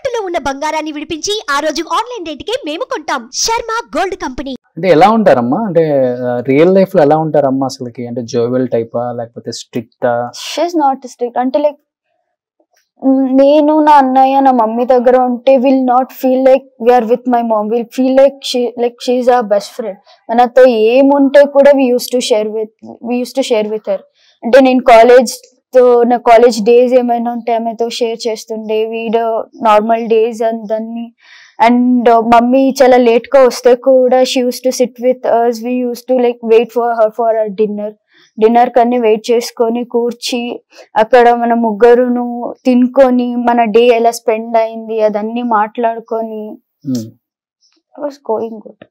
తాకట్టులో ఉన్న బంగారాన్ని విడిపించి ఆ రోజు ఆన్లైన్ రేటుకే మేము కొంటాం. Sharma gold company. అంటే ఎలా ఉంటారమ్మా? అంటే రియల్ లైఫ్ లో ఎలా ఉంటారమ్మా అసలుకి? అంటే జోవెల్ టైపా లేకపోతే స్ట్రిక్టా? She is not strict. అంటే లైక్ నేను నా అన్నయ్య నా మమ్మీ దగ్గర ఉంటే will not feel like we are with my mom, will feel like she is our best friend. మనతో ఏముంటే కూడా we use to share with her. అంటే నేను నా కాలేజ్ డేస్ ఏమైనా ఉంటే ఆమెతో షేర్ చేస్తుండే, వీడియో నార్మల్ డేస్ దాన్ని. అండ్ మమ్మీ చాలా లేట్ గా వస్తే కూడా she use to sit with us. We use to like wait for her for our dinner కన్నీ వెయిట్ చేసుకొని కూర్చి అక్కడ మన ముగ్గురును తినుకొని మన డే ఎలా స్పెండ్ అయింది అదన్నీ మాట్లాడుకొని వాస్ గోయింగ్ గుడ్.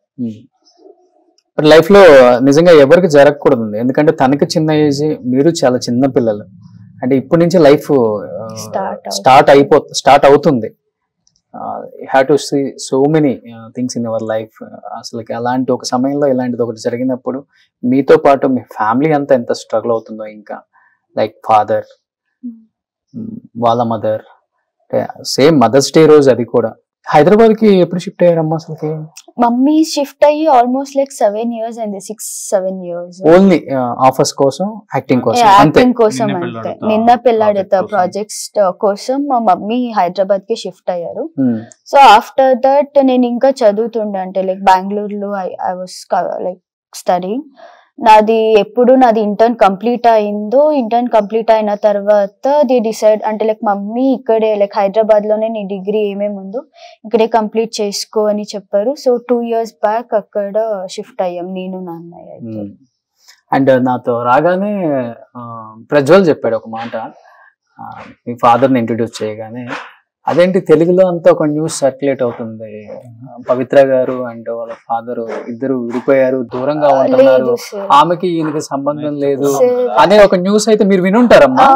లైఫ్ లో నిజంగా ఎవరికి జరగకూడదు, ఎందుకంటే తనకి చిన్న ఏజ్, మీరు చాలా చిన్న పిల్లలు. అంటే ఇప్పటి నుంచి లైఫ్ స్టార్ట్ అవుతుంది. You have to see so many things in our life. అసలు అలాంటి ఒక సమయంలో ఇలాంటిది ఒకటి జరిగినప్పుడు మీతో పాటు మీ ఫ్యామిలీ అంతా ఎంత స్ట్రగుల్ అవుతుందో, ఇంకా లైక్ ఫాదర్, వాళ్ళ మదర్, సేమ్ మదర్స్ డే రోజు అది కూడా. హైదరాబాద్ కి ఎప్పుడు షిఫ్ట్ అయ్యారమ్మా అసలుకి? మమ్మీ షిఫ్ట్ అయ్యి ఆల్మోస్ట్ లైక్ 7 years అయింది, 6-7 years. ఓన్లీ ఆఫర్స్ కోసం, యాక్టింగ్ కోసం? యాక్టింగ్ కోసం అంతే. నిన్న పెళ్ళాడతా ప్రాజెక్ట్స్ కోసం మా మమ్మీ హైదరాబాద్ కి షిఫ్ట్ అయ్యారు. సో ఆఫ్టర్ దట్ నేను ఇంకా చదువుతుండే, అంటే లైక్ బెంగళూరులో ఐ వాస్ లైక్ స్టడీయింగ్. నాది ఇంటర్న్ కంప్లీట్ అయిందో, ఇంటర్న్ కంప్లీట్ అయిన తర్వాత ది డిసైడ్, అంటే లైక్ మమ్మీ ఇక్కడే లైక్ హైదరాబాద్ లోనే నీ డిగ్రీ ఏమేమి ఉందో ఇక్కడే కంప్లీట్ చేసుకో అని చెప్పారు. సో 2 years బ్యాక్ అక్కడ షిఫ్ట్ అయ్యాం నేను నా అన్నయ్య. అండ్ నాతో రాగానే ప్రజ్వల్ చెప్పాడు ఒక మాట, మీ ఫాదర్ని ఇంట్రడ్యూస్ చేయగానే, అదేంటి తెలుగులో అంతా ఒక న్యూస్ సర్క్యులేట్ అవుతుంది, పవిత్ర గారు అండ్ వాళ్ళ ఫాదర్ ఇద్దరు విడిపోయారు, దూరంగా ఉంటున్నారు, ఆమెకి ఈయనకి సంబంధం లేదు అనే ఒక న్యూస్ అయితే మీరు వినుంటారమ్మా.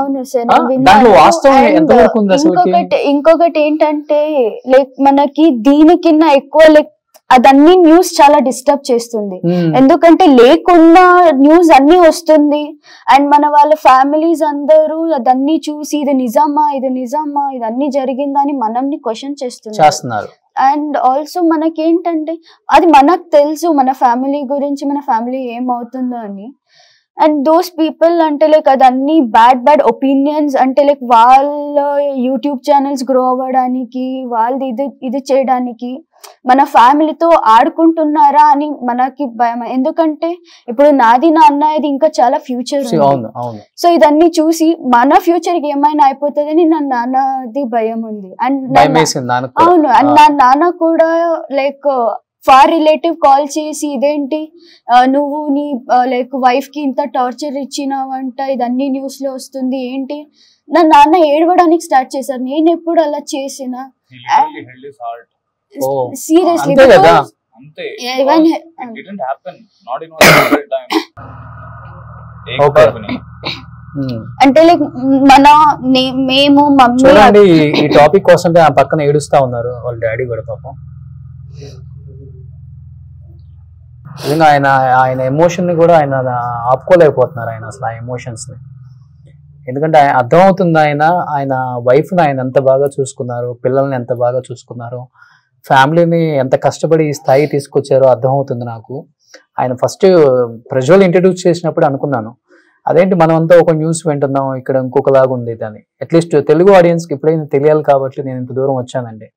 దాంట్లో వాస్తవం ఎంతవరకు ఉంది అసలు? ఇంకొకటి ఏంటంటే లైక్ మనకి దీనికిన్నా ఎక్కువ లైక్ అదన్నీ న్యూస్ చాలా డిస్టర్బ్ చేస్తుంది. ఎందుకంటే లేకుండా న్యూస్ అన్ని వస్తుంది అండ్ మన వాళ్ళ ఫ్యామిలీస్ అందరూ అదన్నీ చూసి ఇది నిజమా ఇదన్నీ జరిగిందని మనల్ని క్వశ్చన్ చేస్తున్నారు. అండ్ ఆల్సో మనకేంటంటే అది మనకు తెలుసు మన ఫ్యామిలీ గురించి, మన ఫ్యామిలీ ఏమవుతుందో అని. అండ్ దోస్ పీపుల్ అంటే లైక్ అదన్నీ బ్యాడ్ ఒపీనియన్స్, అంటే లైక్ వాళ్ళ యూట్యూబ్ ఛానల్స్ గ్రో అవ్వడానికి, వాళ్ళది ఇది చేయడానికి మన ఫ్యామిలీతో ఆడుకుంటున్నారా అని మనకి భయం. ఎందుకంటే ఇప్పుడు నాది నా అన్నయ్యది ఇంకా చాలా ఫ్యూచర్ ఉంది. సో ఇదన్నీ చూసి మన ఫ్యూచర్ కి ఏమైనా అయిపోతుందని నా నాన్నది భయం ఉంది. అండ్ అవును, అండ్ నా నాన్న కూడా లైక్ ఫార్ రిలేటివ్ కాల్ చేసి ఇదేంటి నువ్వు నీ లైక్ వైఫ్ కి ఇంత టార్చర్ ఇచ్చినావంట, ఇదన్నీ న్యూస్ లో వస్తుంది ఏంటి. నా నాన్న ఏడవడానికి స్టార్ట్ చేశారు. నేను ఎప్పుడు అలా చేసిన సీరియస్లీ అంటే లైక్ మేము మమ్మీ ఈ టాపిక్ కోసం పక్కన ఏడుస్తా ఉన్నారు వాళ్ళ డాడీ కూడా పాపం. ఆయన ఎమోషన్ ని కూడా ఆయన ఆపుకోలేకపోతున్నారు, ఆయన అసలు ఆ ఎమోషన్స్ ని. ఎందుకంటే అర్థమవుతుంది ఆయన వైఫ్ ని ఆయన ఎంత బాగా చూసుకున్నారు, పిల్లల్ని ఎంత బాగా చూసుకున్నారు, ఫ్యామిలీని ఎంత కష్టపడి ఈ స్థాయి తీసుకొచ్చారో అర్థమవుతుంది నాకు. ఆయన ఫస్ట్ ప్రజ్వల్ ఇంట్రడ్యూస్ చేసినప్పుడు అనుకున్నాను, అదేంటి మనమంతా ఒక న్యూస్ వింటున్నాం, ఇక్కడ ఇంకొకలాగా ఉంది అని. అట్లీస్ట్ తెలుగు ఆడియన్స్కి ఇప్పుడైనా తెలియాలి కాబట్టి నేను ఇంత దూరం వచ్చానండి.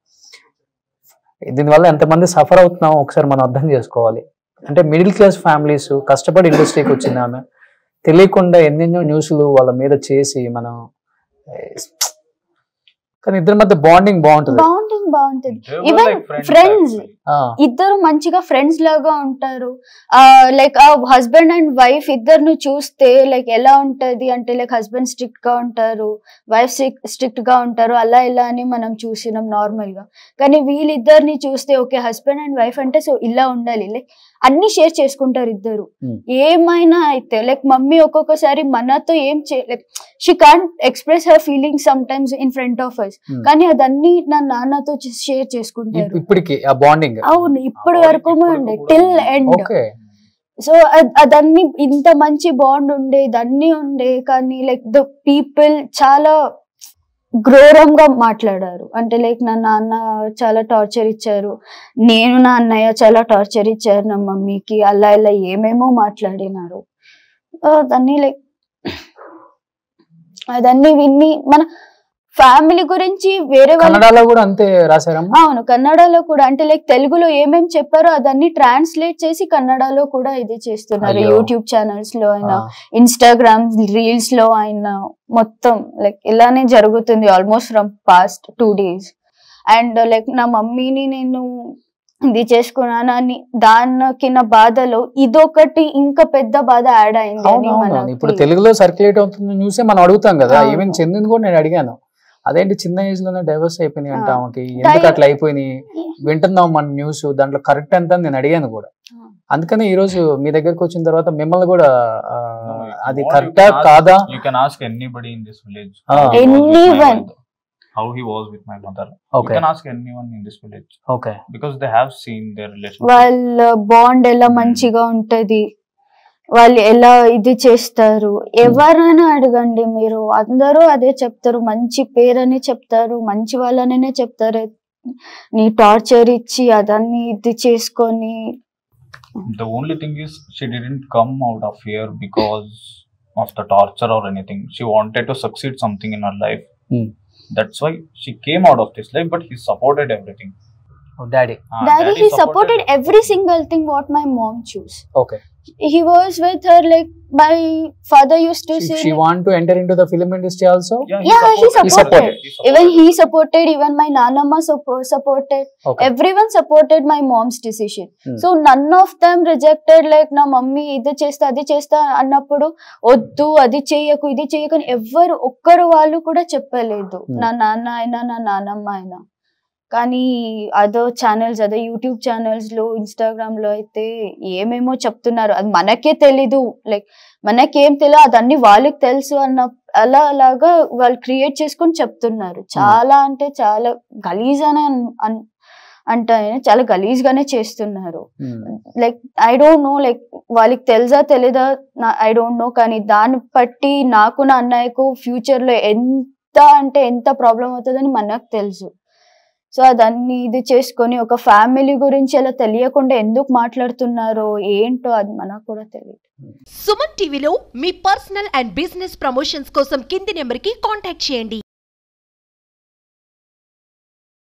దీనివల్ల ఎంతమంది సఫర్ అవుతున్నామో ఒకసారి మనం అర్థం చేసుకోవాలి. అంటే మిడిల్ క్లాస్ ఫ్యామిలీస్ కష్టపడి ఇండస్ట్రీకి వచ్చింది ఆమె, తెలియకుండా ఎన్నెన్నో న్యూస్లు వాళ్ళ మీద చేసి మనం, కానీ ఇద్దరి మధ్య బాండింగ్ బాగుంటుంది. ఈవెన్ ఫ్రెండ్స్ ఇద్దరు మంచిగా ఫ్రెండ్స్ లాగా ఉంటారు. లైక్ హస్బెండ్ అండ్ వైఫ్ ఇద్దరును చూస్తే లైక్ ఎలా ఉంటది అంటే లైక్ హస్బెండ్ స్ట్రిక్ట్ గా ఉంటారు, వైఫ్ స్ట్రిక్ట్ గా ఉంటారు, అలా ఇలా అని మనం చూసినాం నార్మల్ గా. కానీ వీళ్ళిద్దరిని చూస్తే ఓకే హస్బెండ్ అండ్ వైఫ్ అంటే సో ఇలా ఉండాలి, లైక్ అన్ని షేర్ చేసుకుంటారు ఇద్దరు. ఏమైనా అయితే లైక్ మమ్మీ ఒక్కొక్కసారి మనతో ఏం like she can't express her feelings sometimes in front of us, కానీ అదన్నీ నా నాన్నతో షేర్ చేసుకుంటారు ఇప్పటికి ఆ బాండింగ్. అవును, ఇప్పటి వరకు ఉండే టిల్ ఎండ్. సో అదన్నీ ఇంత మంచి బాండ్ ఉండే, ఇదన్నీ ఉండే, కానీ లైక్ ద పీపుల్ చాలా ఘోరంగా మాట్లాడారు. అంటే లైక్ నా నాన్న చాలా టార్చర్ ఇచ్చారు, నేను నా అన్నయ్య చాలా టార్చర్ ఇచ్చారు నా మమ్మీకి, అలా ఇలా ఏమేమో మాట్లాడినారు. దాన్ని లైక్ అదన్నీ విని మన ఫ్యామిలీ గురించి వేరే కన్నడలో కూడా అంతే రాశారమ్మా. అవును, కన్నడలో కూడా అంటే లైక్ తెలుగులో ఏమేమి చెప్పారో అదన్నీ ట్రాన్స్లేట్ చేసి కన్నడలో కూడా ఇది చేస్తున్నారు. యూట్యూబ్ ఛానల్స్ లో అయినా ఇన్స్టాగ్రామ్ రీల్స్ లో అయినా మొత్తం లైక్ ఇలానే జరుగుతుంది almost from past 2 days. And like నా మమ్మీని నేను ఇది చేసుకున్నానని దానికి నా బాధలో ఇదొకటి ఇంకా పెద్ద బాధ యాడ్ అయింది. ఇప్పుడు తెలుగులో సర్క్యులేట్ అవుతుంది న్యూసే మనం అడుగుతాం కదా. ఈవెన్ చందుని కూడా నేను అడిగాను, అదేంటి చిన్న ఏజ్ లోనే డైవర్స్ అయిపోయినాయి అంటే ఆమెకి ఎందుకు అట్లా అయిపోయినాయి, వింటున్నాం మన న్యూస్ దాంట్లో కరెక్ట్ ఎంత నేను అడిగాను కూడా. అందుకని ఈ రోజు మీ దగ్గరకు వచ్చిన తర్వాత మిమ్మల్ని కూడా అది కరెక్టా కాదా, how he was with my mother. You can ask anyone in this village. Okay. Because they have seen their relationship. వాళ్ళ బాండ్ ఎలా మంచిగా ఉంటది, వాళ్ళు ఎలా ఇది చేస్తారు, ఎవరైనా అడగండి మీరు, అందరూ అదే చెప్తారు, మంచి పేరని చెప్తారు, మంచి వాళ్ళనే చెప్తారు. నీ టార్చర్ ఇచ్చి అదన్నీ ఇది చేసుకొని. The only thing is she didn't come out of here because of the torture or anything. She wanted to succeed something in her life. That's why she came out of this life, but he supported everything. Oh, daddy he supported every single thing what my mom chose. Okay. He was with her like my father used to say. She want to enter into the film industry also. He supported. Even he supported. Even my nanamma supported. Okay. Everyone supported my mom's decision. So none of them rejected like na mummy idi chesta adi chesta annappudu oddu adi cheyaku idi cheyaku ani evvaru okkaru vallu kuda cheppaledu. Na nanna aina na nanamma aina. కానీ అదో channels, అదే YouTube channels లో Instagram లో అయితే ఏమేమో చెప్తున్నారు, అది మనకే తెలీదు. లైక్ మనకేం తెలియదు, అదన్నీ వాళ్ళకి తెలుసు అన్న అలాగా వాళ్ళు క్రియేట్ చేసుకొని చెప్తున్నారు. చాలా అంటే చాలా గలీజ్ అనే అంటే చాలా గలీజ్ గానే చేస్తున్నారు. Like I don't know, like వాళ్ళకి తెలుసా తెలీదా ఐ డోంట్ నో, కానీ దాన్ని బట్టి నాకు నా అన్నయ్యకు ఫ్యూచర్ లో ఎంత అంటే ఎంత ప్రాబ్లం అవుతుందని మనకు తెలుసు. సో అదన్నీ ఇది చేసుకొని ఒక ఫ్యామిలీ గురించి అలా తెలియకుండా ఎందుకు మాట్లాడుతున్నారో ఏంటో అది మనకు కూడా తెలియదు. సుమన్ టీవీలో మీ పర్సనల్ అండ్ బిజినెస్ ప్రమోషన్స్ కోసం కింది నెంబర్కి కాంటాక్ట్ చేయండి.